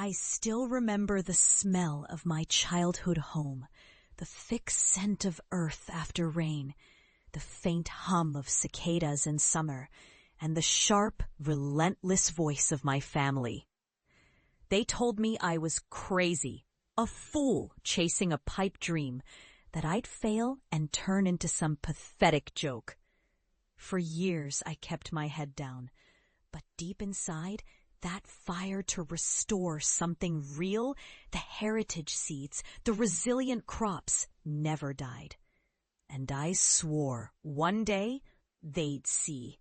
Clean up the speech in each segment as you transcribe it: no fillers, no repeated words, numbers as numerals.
I still remember the smell of my childhood home, the thick scent of earth after rain, the faint hum of cicadas in summer, and the sharp, relentless voice of my family. They told me I was crazy, a fool chasing a pipe dream, that I'd fail and turn into some pathetic joke. For years I kept my head down, but deep inside, that fire to restore something real, the heritage seeds, the resilient crops, never died. And I swore one day they'd see.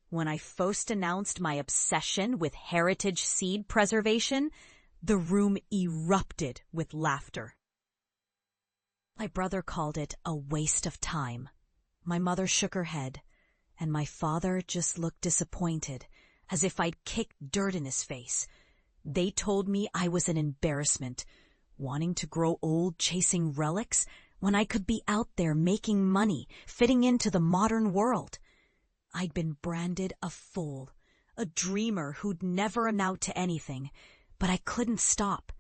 When I first announced my obsession with heritage seed preservation, the room erupted with laughter. My brother called it a waste of time. My mother shook her head, and my father just looked disappointed, as if I'd kicked dirt in his face. They told me I was an embarrassment, wanting to grow old chasing relics when I could be out there making money, fitting into the modern world. I'd been branded a fool, a dreamer who'd never amount to anything, but I couldn't stop.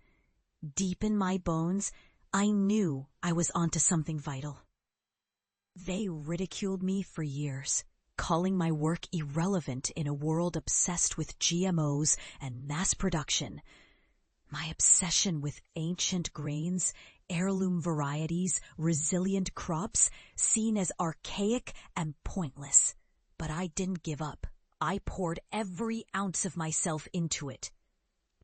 Deep in my bones, I knew I was onto something vital. They ridiculed me for years, calling my work irrelevant in a world obsessed with GMOs and mass production. My obsession with ancient grains, heirloom varieties, resilient crops, seen as archaic and pointless. But I didn't give up. I poured every ounce of myself into it.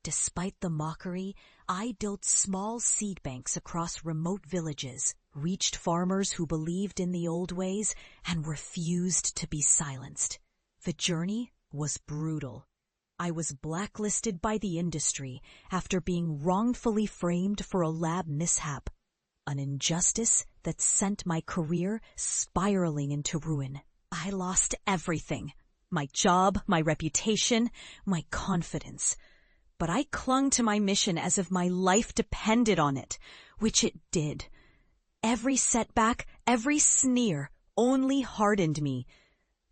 Despite the mockery, I built small seed banks across remote villages, reached farmers who believed in the old ways, and refused to be silenced. The journey was brutal. I was blacklisted by the industry after being wrongfully framed for a lab mishap, an injustice that sent my career spiraling into ruin. I lost everything, my job, my reputation, my confidence. But I clung to my mission as if my life depended on it, which it did. Every setback, every sneer only hardened me.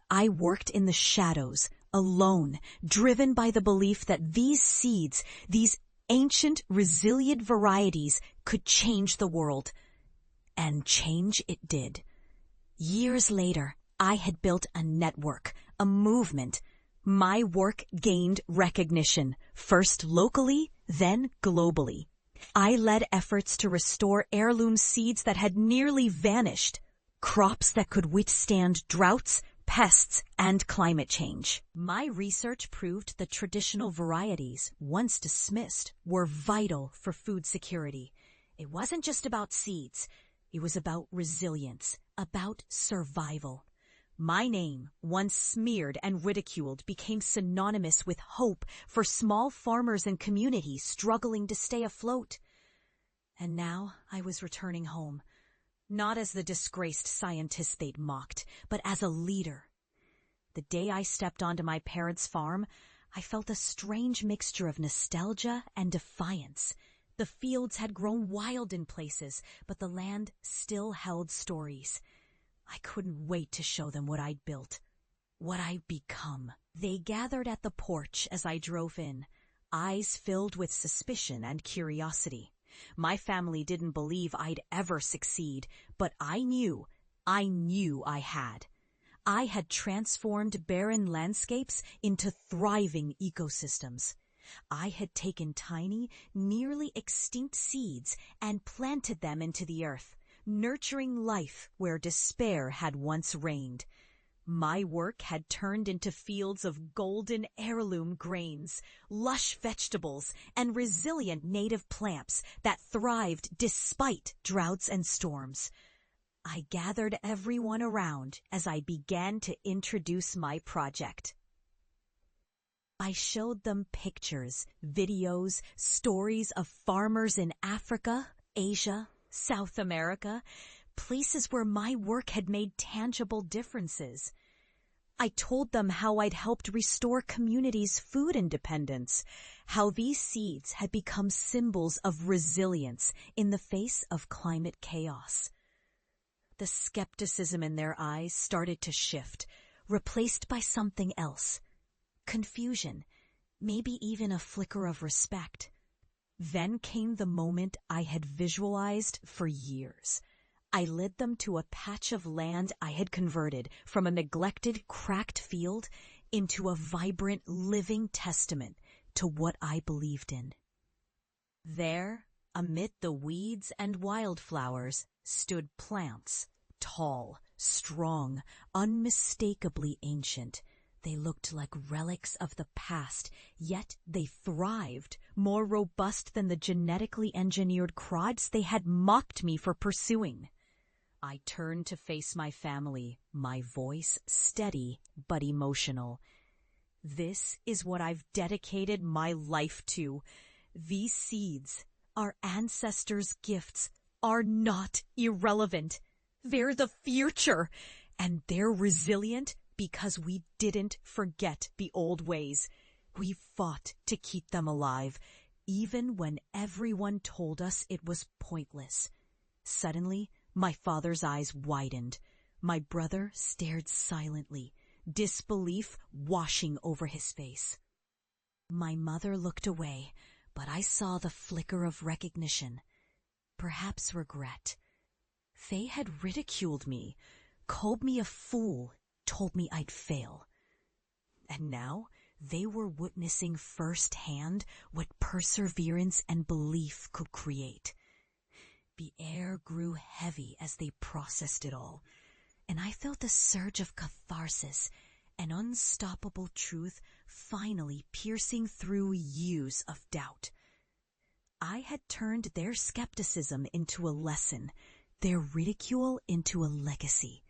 I worked in the shadows, alone, driven by the belief that these seeds, these ancient, resilient varieties, could change the world. And change it did. Years later, I had built a network, a movement. My work gained recognition, first locally, then globally. I led efforts to restore heirloom seeds that had nearly vanished, crops that could withstand droughts, pests, and climate change. My research proved that traditional varieties, once dismissed, were vital for food security. It wasn't just about seeds. It was about resilience, about survival. My name, once smeared and ridiculed, became synonymous with hope for small farmers and communities struggling to stay afloat. And now I was returning home, not as the disgraced scientist they'd mocked, but as a leader. The day I stepped onto my parents' farm, I felt a strange mixture of nostalgia and defiance. The fields had grown wild in places, but the land still held stories. I couldn't wait to show them what I'd built, what I'd become. They gathered at the porch as I drove in, eyes filled with suspicion and curiosity. My family didn't believe I'd ever succeed, but I knew I had. I had transformed barren landscapes into thriving ecosystems. I had taken tiny, nearly extinct seeds and planted them into the earth, nurturing life where despair had once reigned. My work had turned into fields of golden heirloom grains, lush vegetables, and resilient native plants that thrived despite droughts and storms. I gathered everyone around as I began to introduce my project. I showed them pictures, videos, stories of farmers in Africa, Asia, South America, places where my work had made tangible differences. I told them how I'd helped restore communities' food independence, how these seeds had become symbols of resilience in the face of climate chaos. The skepticism in their eyes started to shift, replaced by something else. Confusion, maybe even a flicker of respect. Then came the moment I had visualized for years. I led them to a patch of land I had converted from a neglected, cracked field into a vibrant, living testament to what I believed in. There, amid the weeds and wildflowers, stood plants, tall, strong, unmistakably ancient. They looked like relics of the past, yet they thrived, more robust than the genetically engineered crods they had mocked me for pursuing. I turned to face my family, my voice steady but emotional. This is what I've dedicated my life to. These seeds, our ancestors' gifts, are not irrelevant. They're the future, and they're resilient because we didn't forget the old ways. We fought to keep them alive, even when everyone told us it was pointless. Suddenly, my father's eyes widened. My brother stared silently, disbelief washing over his face. My mother looked away, but I saw the flicker of recognition, perhaps regret. They had ridiculed me, called me a fool, told me I'd fail. And now they were witnessing firsthand what perseverance and belief could create. The air grew heavy as they processed it all, and I felt a surge of catharsis, an unstoppable truth finally piercing through years of doubt. I had turned their skepticism into a lesson, their ridicule into a legacy.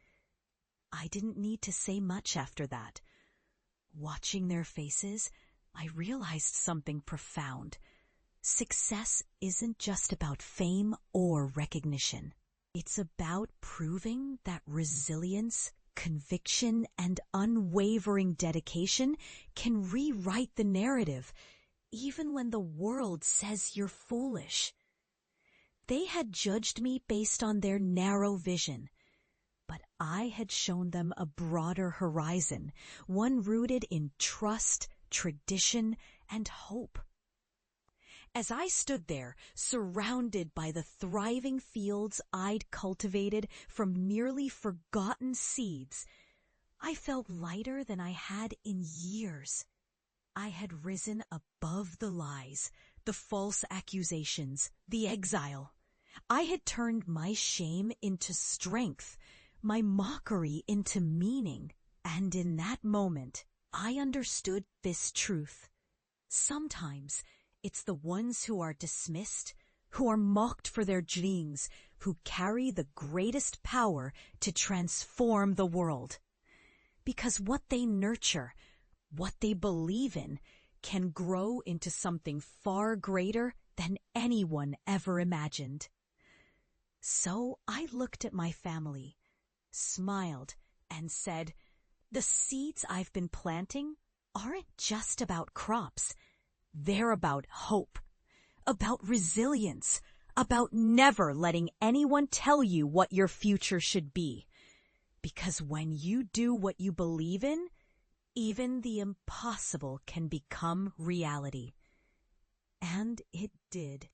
I didn't need to say much after that. Watching their faces, I realized something profound. Success isn't just about fame or recognition. It's about proving that resilience, conviction, and unwavering dedication can rewrite the narrative, even when the world says you're foolish. They had judged me based on their narrow vision, but I had shown them a broader horizon, one rooted in trust, tradition, and hope. As I stood there, surrounded by the thriving fields I'd cultivated from nearly forgotten seeds, I felt lighter than I had in years. I had risen above the lies, the false accusations, the exile. I had turned my shame into strength, my mockery into meaning. And in that moment, I understood this truth. Sometimes it's the ones who are dismissed, who are mocked for their dreams, who carry the greatest power to transform the world. Because what they nurture, what they believe in, can grow into something far greater than anyone ever imagined. So I looked at my family, smiled, and said, "The seeds I've been planting aren't just about crops. They're about hope, about resilience, about never letting anyone tell you what your future should be. Because when you do what you believe in, even the impossible can become reality." And it did.